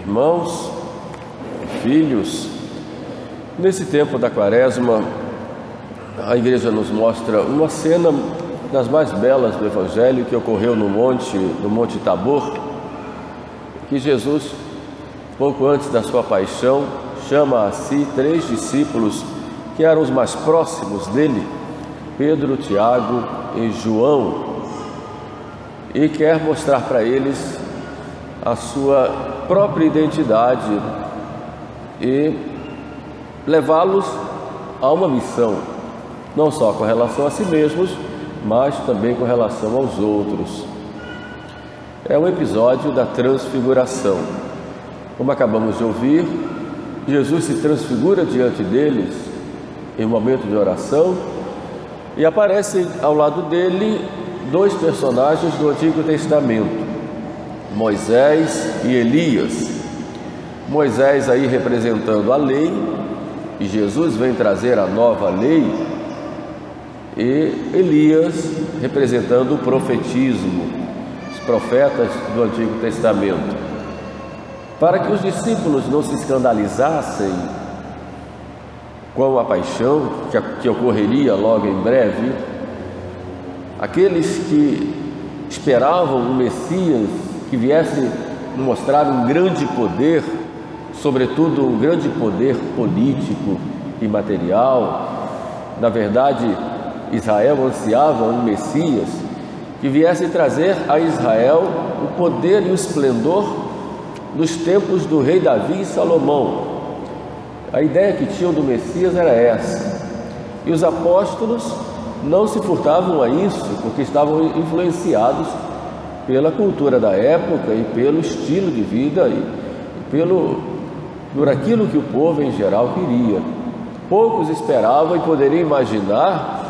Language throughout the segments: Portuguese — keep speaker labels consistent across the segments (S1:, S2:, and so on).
S1: irmãos, filhos. Nesse tempo da Quaresma, a igreja nos mostra uma cena das mais belas do Evangelho que ocorreu no Monte Tabor, que Jesus, pouco antes da sua paixão, chama a si 3 discípulos que eram os mais próximos dele, Pedro, Tiago e João, e quer mostrar para eles a sua própria identidade e levá-los a uma missão, não só com relação a si mesmos, mas também com relação aos outros. É um episódio da transfiguração. Como acabamos de ouvir, Jesus se transfigura diante deles em um momento de oração e aparecem ao lado dele 2 personagens do Antigo Testamento, Moisés e Elias. Moisés aí representando a lei, e Jesus vem trazer a nova lei, e Elias representando o profetismo, os profetas do Antigo Testamento. Para que os discípulos não se escandalizassem com a paixão que ocorreria logo em breve, aqueles que esperavam um Messias que viesse mostrar um grande poder, sobretudo um grande poder político e material. Na verdade, Israel ansiava um Messias que viesse trazer a Israel o poder e o esplendor dos tempos do rei Davi e Salomão. A ideia que tinham do Messias era essa. E os apóstolos não se furtavam a isso, porque estavam influenciados pela cultura da época e pelo estilo de vida e por aquilo que o povo em geral queria. Poucos esperavam e poderiam imaginar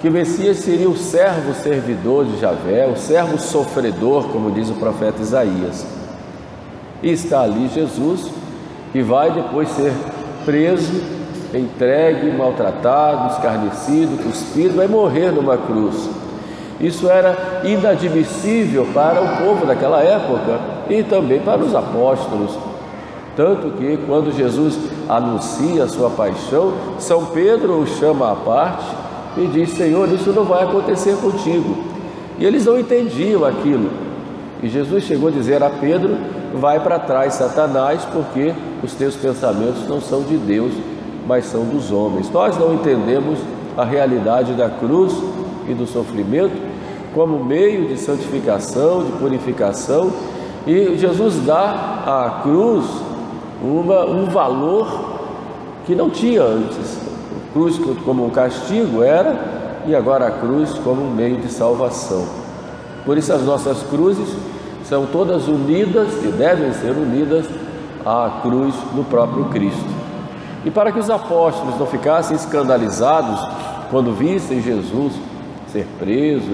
S1: que o Messias seria o servo servidor de Javé, o servo sofredor, como diz o profeta Isaías. E está ali Jesus, que vai depois ser preso, entregue, maltratado, escarnecido, cuspido, vai morrer numa cruz. Isso era inadmissível para o povo daquela época e também para os apóstolos. Tanto que, quando Jesus anuncia a sua paixão, São Pedro o chama à parte e diz: Senhor, isso não vai acontecer contigo. E eles não entendiam aquilo. E Jesus chegou a dizer a Pedro: vai para trás, Satanás, porque os teus pensamentos não são de Deus, mas são dos homens. Nós não entendemos a realidade da cruz e do sofrimento como meio de santificação, de purificação, e Jesus dá à cruz um valor que não tinha antes. A cruz como um castigo era, e agora a cruz como um meio de salvação. Por isso as nossas cruzes são todas unidas e devem ser unidas à cruz do próprio Cristo. E para que os apóstolos não ficassem escandalizados quando vissem Jesus ser preso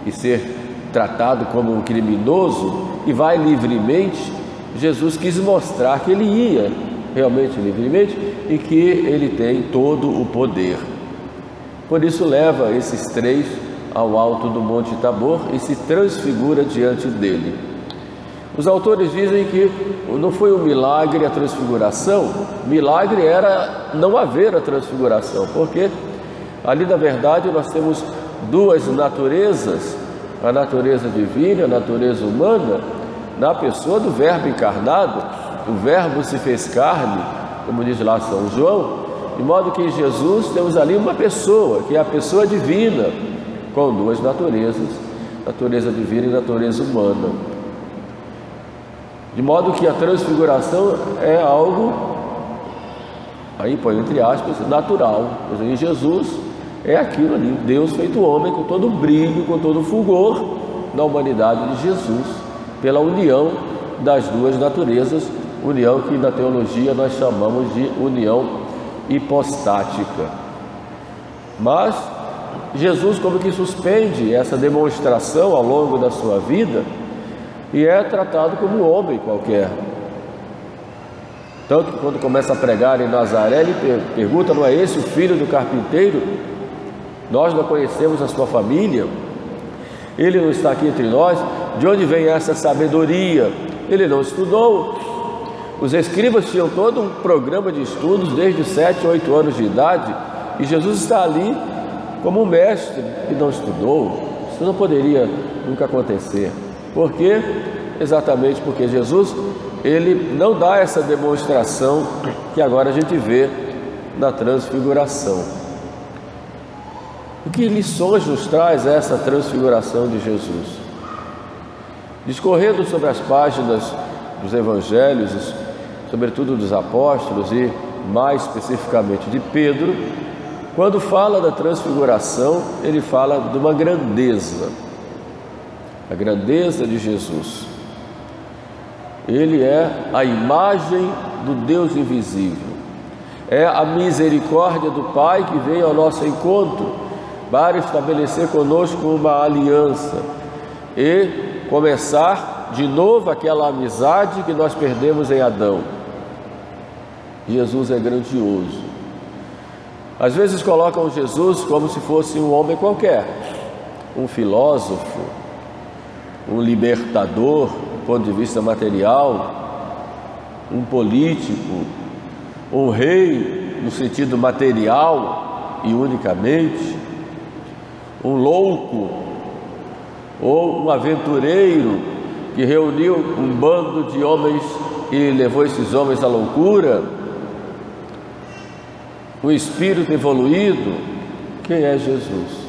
S1: e ser tratado como um criminoso e vai livremente, Jesus quis mostrar que ele ia realmente livremente e que ele tem todo o poder. Por isso leva esses 3 ao alto do Monte Tabor e se transfigura diante dele. Os autores dizem que não foi um milagre a transfiguração, milagre era não haver a transfiguração, porque ali na verdade nós temos 2 naturezas, a natureza divina e a natureza humana, na pessoa do Verbo encarnado. O Verbo se fez carne, como diz lá São João, de modo que em Jesus temos ali uma pessoa, que é a pessoa divina, com 2 naturezas, natureza divina e natureza humana. De modo que a transfiguração é algo, aí põe entre aspas, natural. Pois em Jesus é aquilo ali, Deus feito homem, com todo o brilho, com todo o fulgor da humanidade de Jesus, pela união das 2 naturezas, união que na teologia nós chamamos de união hipostática. Mas Jesus como que suspende essa demonstração ao longo da sua vida e é tratado como um homem qualquer. Tanto que quando começa a pregar em Nazaré, ele pergunta: não é esse o filho do carpinteiro? Nós não conhecemos a sua família, ele não está aqui entre nós. De onde vem essa sabedoria? Ele não estudou, Os escribas tinham todo um programa de estudos desde 7, 8 anos de idade, e Jesus está ali como um mestre que não estudou. Isso não poderia nunca acontecer. Por quê? Exatamente porque Jesus, ele não dá essa demonstração que agora a gente vê na transfiguração. O que lições nos traz essa transfiguração de Jesus? Discorrendo sobre as páginas dos evangelhos, sobretudo dos apóstolos e mais especificamente de Pedro, quando fala da transfiguração, ele fala de uma grandeza, a grandeza de Jesus. Ele é a imagem do Deus invisível, é a misericórdia do Pai que veio ao nosso encontro para estabelecer conosco uma aliança e começar de novo aquela amizade que nós perdemos em Adão. Jesus é grandioso. Às vezes colocam Jesus como se fosse um homem qualquer, um filósofo, um libertador do ponto de vista material, um político, um rei no sentido material e unicamente, um louco ou um aventureiro que reuniu um bando de homens e levou esses homens à loucura. O espírito evoluído. Quem é Jesus?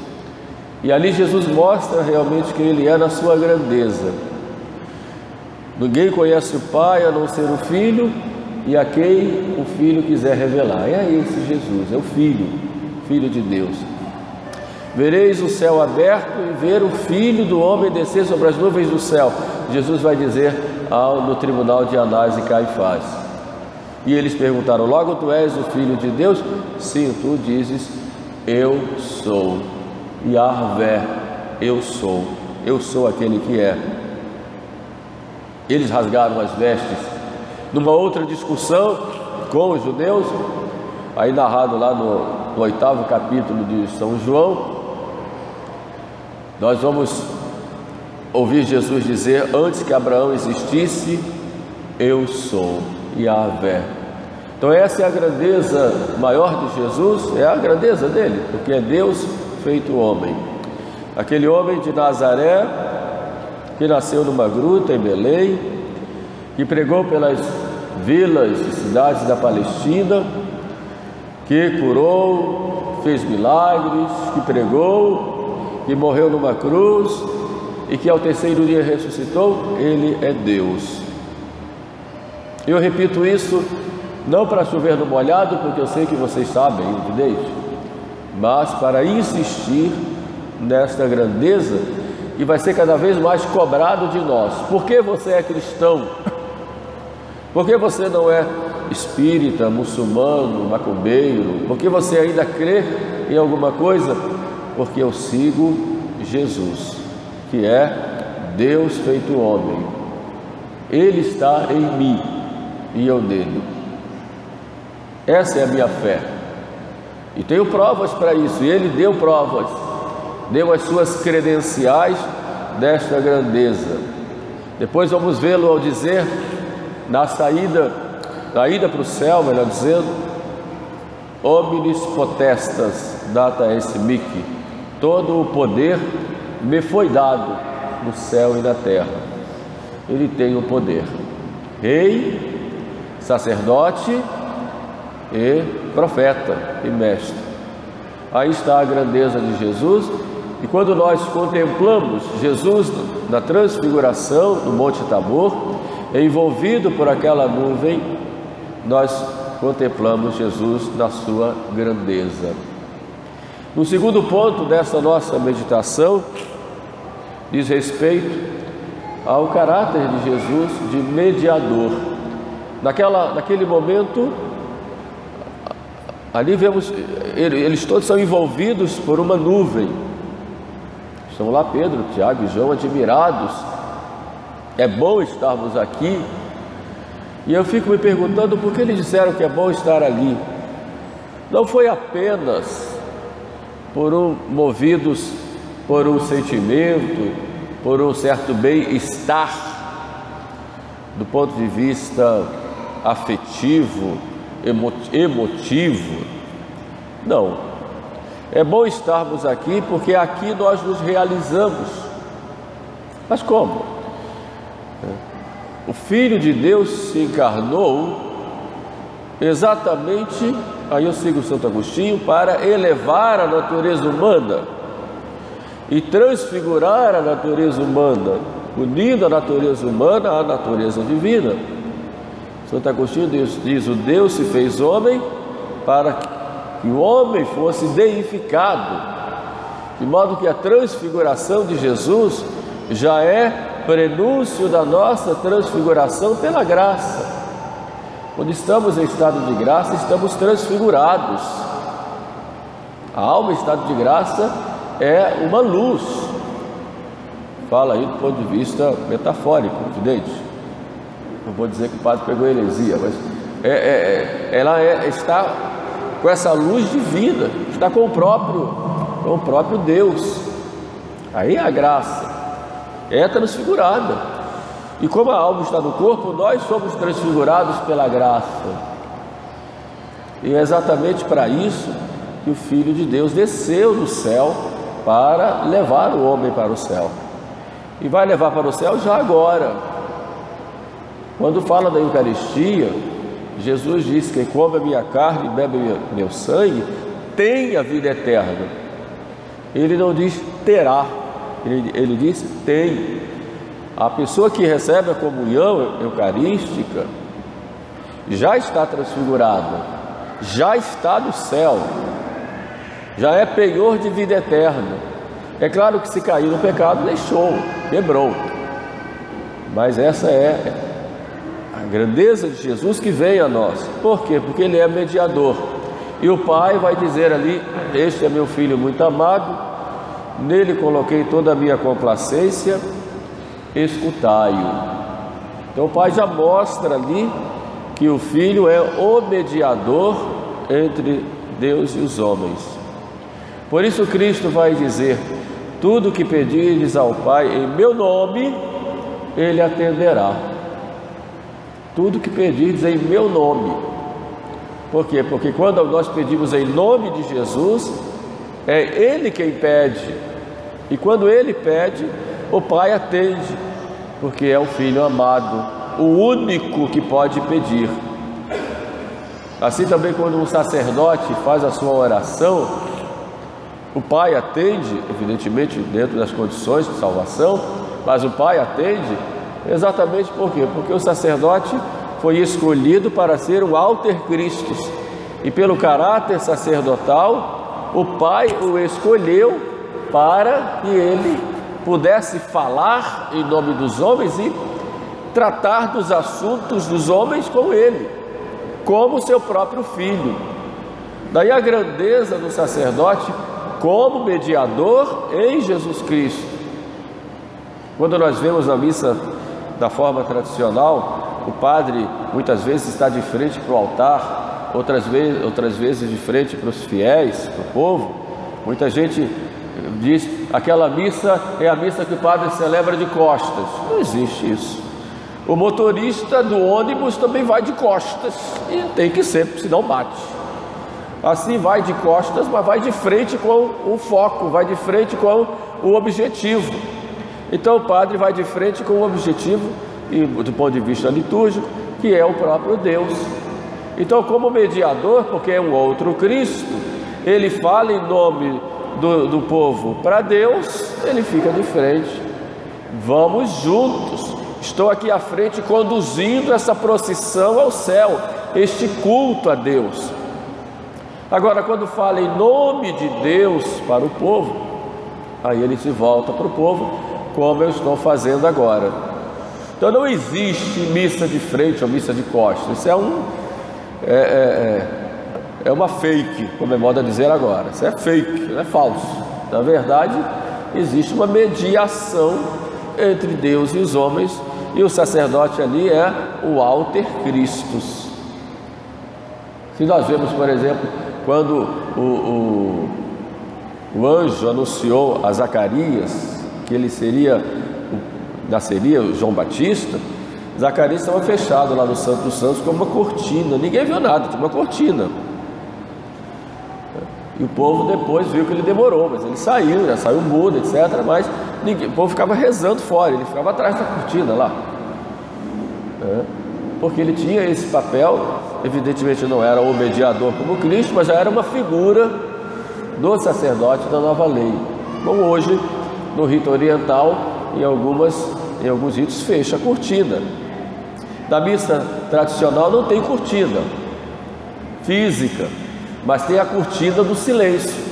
S1: E ali Jesus mostra realmente quem ele é na sua grandeza. Ninguém conhece o Pai a não ser o Filho, e a quem o Filho quiser revelar. É esse Jesus, é o Filho de Deus. Vereis o céu aberto e ver o Filho do homem descer sobre as nuvens do céu. Jesus vai dizer no tribunal de Anás e Caifás. E eles perguntaram: logo tu és o Filho de Deus? Sim, tu dizes, eu sou. Yahvé, eu sou aquele que é. Eles rasgaram as vestes. Numa outra discussão com os judeus, aí narrado lá no 8º capítulo de São João, nós vamos ouvir Jesus dizer: antes que Abraão existisse, eu sou, Yahvé. Então essa é a grandeza maior de Jesus, é a grandeza dele, porque é Deus feito homem. Aquele homem de Nazaré, que nasceu numa gruta em Belém, que pregou pelas vilas e cidades da Palestina, que curou, fez milagres, que pregou, que morreu numa cruz e que ao terceiro dia ressuscitou. Ele é Deus. Eu repito isso não para chover no molhado, porque eu sei que vocês sabem, entendeu? Mas para insistir nesta grandeza que vai ser cada vez mais cobrado de nós. Por que você é cristão? Por que você não é espírita, muçulmano, macumbeiro? Por que você ainda crê em alguma coisa? Porque eu sigo Jesus, que é Deus feito homem. Ele está em mim e eu nele. Essa é a minha fé. E tenho provas para isso, e ele deu provas, deu as suas credenciais desta grandeza. Depois vamos vê-lo ao dizer, na ida para o céu, melhor dizendo: Omnis potestas data esse mic, todo o poder me foi dado no céu e na terra. Ele tem o poder, rei, sacerdote e profeta e mestre. Aí está a grandeza de Jesus. E quando nós contemplamos Jesus na transfiguração no Monte Tabor, envolvido por aquela nuvem, nós contemplamos Jesus na sua grandeza. No segundo ponto dessa nossa meditação, diz respeito ao caráter de Jesus de mediador. Naquele momento, ali vemos, eles todos são envolvidos por uma nuvem. Estão lá Pedro, Tiago e João admirados. É bom estarmos aqui. E eu fico me perguntando por que eles disseram que é bom estar ali. Não foi apenas movidos por um sentimento, por um certo bem-estar do ponto de vista afetivo, emotivo. Não. É bom estarmos aqui porque aqui nós nos realizamos. Mas como? O Filho de Deus se encarnou exatamente, aí eu sigo Santo Agostinho, para elevar a natureza humana e transfigurar a natureza humana, unindo a natureza humana à natureza divina. Santo Agostinho diz: o Deus se fez homem para que o homem fosse deificado, de modo que a transfiguração de Jesus já é prenúncio da nossa transfiguração pela graça. Quando estamos em estado de graça, estamos transfigurados. A alma em estado de graça é uma luz. Fala aí do ponto de vista metafórico, evidente. Não vou dizer que o padre pegou heresia, mas ela está com essa luz divina, está com o próprio Deus. Aí é a graça, é transfigurada. E como a alma está no corpo, nós somos transfigurados pela graça. E é exatamente para isso que o Filho de Deus desceu do céu para levar o homem para o céu. E vai levar para o céu já agora. Quando fala da Eucaristia, Jesus diz: quem come a minha carne e bebe meu sangue tem a vida eterna. Ele não diz terá, ele diz tem. A pessoa que recebe a comunhão eucarística já está transfigurada, já está no céu, já é penhor de vida eterna. É claro que se cair no pecado, deixou, quebrou. Mas essa é a grandeza de Jesus que vem a nós. Por quê? Porque Ele é mediador. E o Pai vai dizer ali: este é meu Filho muito amado, nele coloquei toda a minha complacência, escutai-o. Então o Pai já mostra ali que o Filho é o mediador entre Deus e os homens. Por isso Cristo vai dizer: tudo que pedirdes ao Pai em meu nome, Ele atenderá. Tudo que pedirdes em meu nome. Por quê? Porque quando nós pedimos em nome de Jesus, é Ele quem pede. E quando Ele pede, o Pai atende, porque é o Filho amado, o único que pode pedir. Assim também, quando um sacerdote faz a sua oração, o Pai atende, evidentemente dentro das condições de salvação, mas o Pai atende exatamente por quê? Porque o sacerdote foi escolhido para ser o alter Christus, e pelo caráter sacerdotal, o Pai o escolheu para que ele pudesse falar em nome dos homens e tratar dos assuntos dos homens com ele, como seu próprio filho. Daí a grandeza do sacerdote como mediador em Jesus Cristo. Quando nós vemos na missa da forma tradicional, o padre muitas vezes está de frente para o altar, outras vezes de frente para os fiéis, para o povo. Muita gente diz: aquela missa é a missa que o padre celebra de costas. Não existe isso. O motorista do ônibus também vai de costas, e tem que ser, porque senão bate. Assim vai de costas, mas vai de frente com o foco, vai de frente com o objetivo. Então o padre vai de frente com o objetivo, e do ponto de vista litúrgico, que é o próprio Deus. Então, como mediador, porque é um outro Cristo, ele fala em nome do povo para Deus, ele fica de frente. Vamos juntos, estou aqui à frente conduzindo essa procissão ao céu, este culto a Deus. Agora, quando fala em nome de Deus para o povo, aí ele se volta para o povo, como eu estou fazendo agora. Então não existe missa de frente ou missa de costas. Isso é uma fake, como é moda dizer agora. Isso é fake, é falso. Na verdade, existe uma mediação entre Deus e os homens, e o sacerdote ali é o alter Christus. Se nós vemos, por exemplo, quando o anjo anunciou a Zacarias que ele nasceria João Batista, Zacarias estava fechado lá no Santo dos Santos com uma cortina, ninguém viu nada, tinha uma cortina. E o povo depois viu que ele demorou, mas ele saiu, já saiu mudo, etc. Mas o povo ficava rezando fora, ele ficava atrás da cortina lá. Porque ele tinha esse papel, evidentemente não era o mediador como Cristo, mas já era uma figura do sacerdote da nova lei. Como hoje, no rito oriental, em alguns ritos fecha a cortina. Na missa tradicional não tem cortina física, mas tem a cortina do silêncio.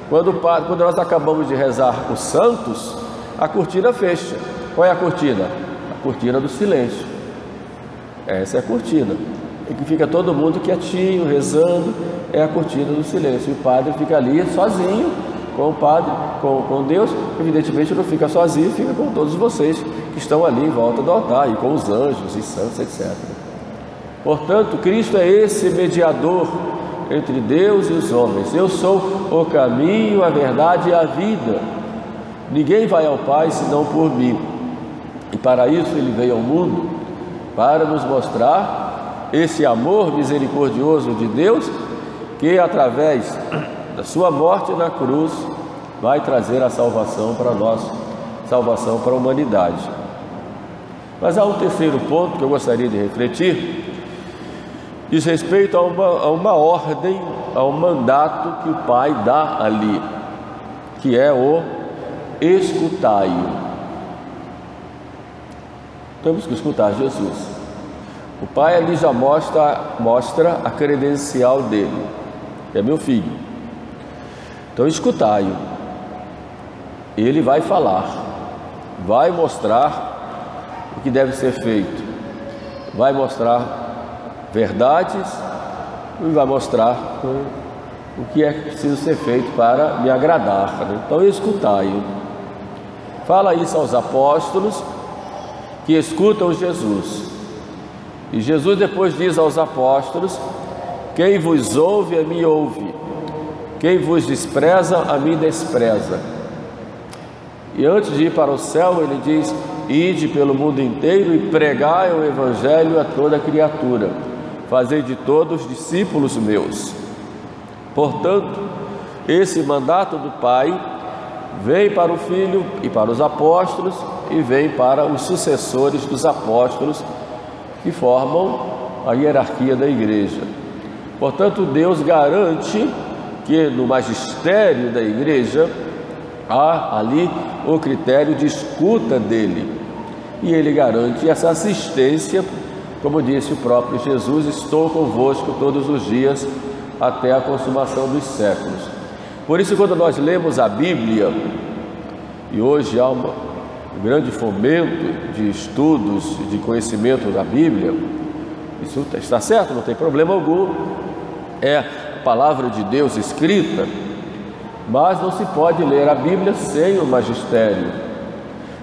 S1: Quando nós acabamos de rezar os santos, a cortina fecha. Qual é a cortina? A cortina do silêncio. Essa é a cortina, em que fica todo mundo quietinho, rezando, é a cortina do silêncio. E o padre fica ali sozinho com o padre, com Deus. Evidentemente não fica sozinho, fica com todos vocês que estão ali em volta do altar, e com os anjos e santos, etc. Portanto, Cristo é esse mediador entre Deus e os homens. Eu sou o caminho, a verdade e a vida. Ninguém vai ao Pai senão por mim. E para isso ele veio ao mundo, para nos mostrar esse amor misericordioso de Deus, que através da sua morte na cruz vai trazer a salvação para nós, salvação para a humanidade. Mas há um terceiro ponto que eu gostaria de refletir, diz respeito a uma ordem, a um mandato que o Pai dá ali, que é o escutai-o. Temos que escutar Jesus. O Pai ali já mostra a credencial dele, é meu filho. Então escutai-o. Ele vai falar, vai mostrar o que deve ser feito, vai mostrar verdades e vai mostrar o que é preciso ser feito para me agradar. Então escutai-o. Fala isso aos apóstolos que escutam Jesus. E Jesus depois diz aos apóstolos: quem vos ouve, a mim ouve, quem vos despreza, a mim despreza. E antes de ir para o céu, ele diz: ide pelo mundo inteiro e pregai o Evangelho a toda criatura, fazei de todos discípulos meus. Portanto, esse mandato do Pai vem para o Filho e para os apóstolos, e vem para os sucessores dos apóstolos, que formam a hierarquia da igreja. Portanto, Deus garante que no magistério da igreja há ali o critério de escuta dele, e ele garante essa assistência, como disse o próprio Jesus: estou convosco todos os dias até a consumação dos séculos. Por isso, quando nós lemos a Bíblia, e hoje há um grande fomento de estudos, de conhecimento da Bíblia, isso está certo, não tem problema algum, é a palavra de Deus escrita, mas não se pode ler a Bíblia sem o magistério.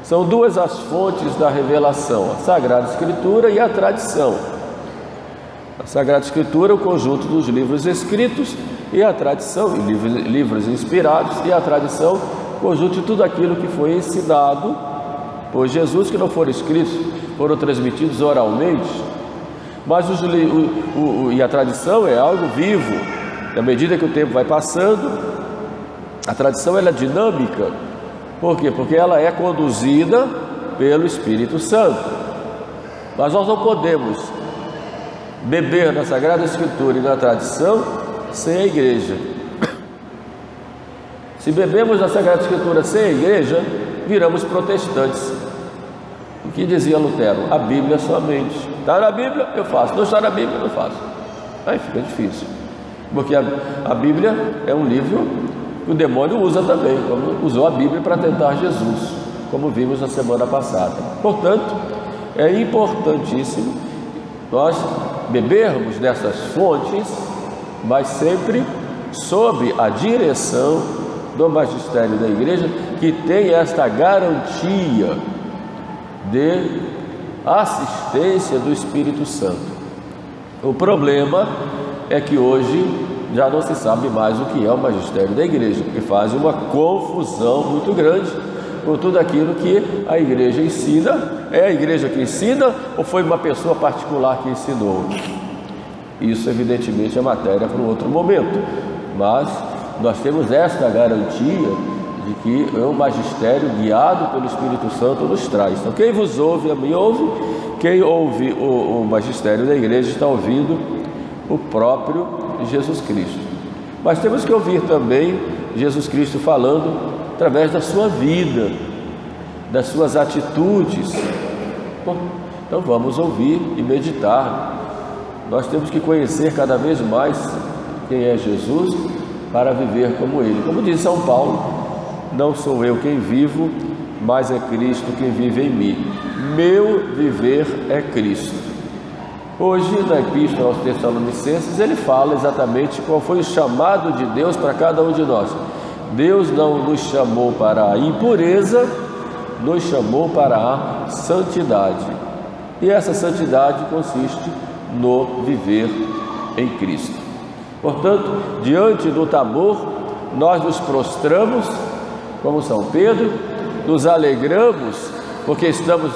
S1: São duas as fontes da revelação: a Sagrada Escritura e a tradição. A Sagrada Escritura é o conjunto dos livros escritos, e a tradição, livros inspirados, e a tradição, o conjunto de tudo aquilo que foi ensinado por Jesus, que não foram escritos, foram transmitidos oralmente. Mas a tradição é algo vivo. À medida que o tempo vai passando, a tradição ela é dinâmica. Por quê? Porque ela é conduzida pelo Espírito Santo. Mas nós não podemos beber na Sagrada Escritura e na tradição sem a igreja. Se bebemos na Sagrada Escritura sem a igreja, viramos protestantes. O que dizia Lutero? A Bíblia somente. Está na Bíblia, eu faço. Não está na Bíblia, eu não faço. Aí fica difícil. Porque a Bíblia é um livro que o demônio usa também, como usou a Bíblia para tentar Jesus, como vimos na semana passada. Portanto, é importantíssimo nós bebermos dessas fontes, mas sempre sob a direção do magistério da igreja, que tem esta garantia de assistência do Espírito Santo. O problema é que hoje já não se sabe mais o que é o magistério da igreja, porque faz uma confusão muito grande, com tudo aquilo que a igreja ensina. É a igreja que ensina ou foi uma pessoa particular que ensinou? Isso, evidentemente, é matéria para um outro momento, mas nós temos esta garantia de que o magistério guiado pelo Espírito Santo nos traz. Então, quem vos ouve, a mim ouve. Quem ouve o magistério da igreja está ouvindo o próprio Jesus Cristo. Mas temos que ouvir também Jesus Cristo falando através da sua vida, das suas atitudes. Bom, então vamos ouvir e meditar. Nós temos que conhecer cada vez mais quem é Jesus para viver como Ele. Como diz São Paulo, não sou eu quem vivo, mas é Cristo quem vive em mim. Meu viver é Cristo. Hoje, na Epístola aos Tessalonicenses, ele fala exatamente qual foi o chamado de Deus para cada um de nós. Deus não nos chamou para a impureza, nos chamou para a santidade. E essa santidade consiste no viver em Cristo. Portanto, diante do tambor, nós nos prostramos, como São Pedro, nos alegramos, porque estamos,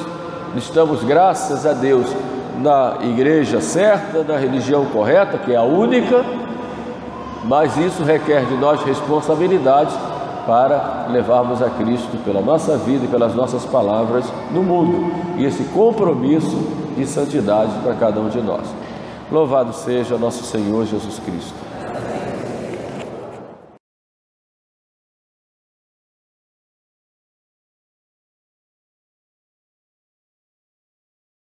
S1: graças a Deus, na igreja certa, na religião correta, que é a única, mas isso requer de nós responsabilidade para levarmos a Cristo pela nossa vida e pelas nossas palavras no mundo, e esse compromisso de santidade para cada um de nós. Louvado seja nosso Senhor Jesus Cristo.